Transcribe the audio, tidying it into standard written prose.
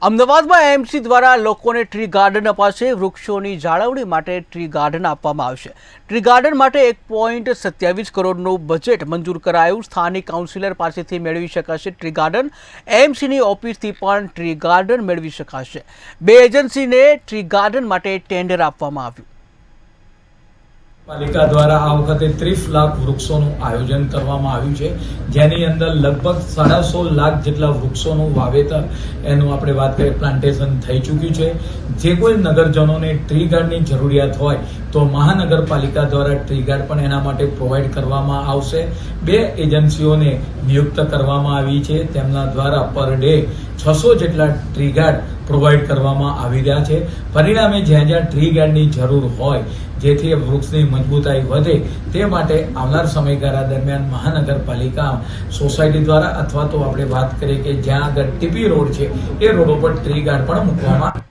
અમદાવાદમાં એમસી દ્વારા લોકોને ટ્રી ગાર્ડન અપાશે। વૃક્ષોની જાળવણી માટે ટ્રી ગાર્ડન આપવામાં આવશે। ટ્રી ગાર્ડન માટે 1.27 કરોડનું બજેટ મંજૂર કરાયું। સ્થાનિક કાઉન્સિલર પાસેથી મેળવી શકાશે ટ્રી ગાર્ડન। એમસીની ઓફિસથી પણ ટ્રી ગાર્ડન મેળવી શકાશે। 2 એજન્સીને ટ્રી ગાર્ડન માટે ટેન્ડર આપવામાં આવ્યું। પાલિકા દ્વારા આ વખતે 30 લાખ વૃક્ષોનું આયોજન કરવામાં આવ્યું છે, જેની અંદર લગભગ 150 લાખ જેટલા વૃક્ષોનું વાવેતર એનું આપણે વાત કરીએ પ્લાન્ટેશન થઈ ચૂક્યું છે। જે કોઈ નગરજનોને ટ્રી ગાર્ડની જરૂરિયાત હોય તો મહાનગરપાલિકા દ્વારા ટ્રી ગાર્ડ પણ એના માટે પ્રોવાઈડ કરવામાં આવશે। 2 એજન્સીઓને નિયુક્ત કરવામાં આવી છે, તેમના દ્વારા પર ડે 600 જેટલા ટ્રી ગાર્ડ પ્રોવાઈડ કરવામાં આવી રહ્યા છે। પરિણામે જ્યાં જ્યાં ટ્રી ગાર્ડની જરૂર હોય, જેથી વૃક્ષની મજબૂતાઈ વધે, તે માટે આવનાર સમયગાળા દરમિયાન મહાનગરપાલિકા સોસાયટી દ્વારા અથવા તો આપણે વાત કરીએ કે જ્યાં આગળ ટીપી રોડ છે એ રોડો પર ટ્રી ગાર્ડ પણ મૂકવામાં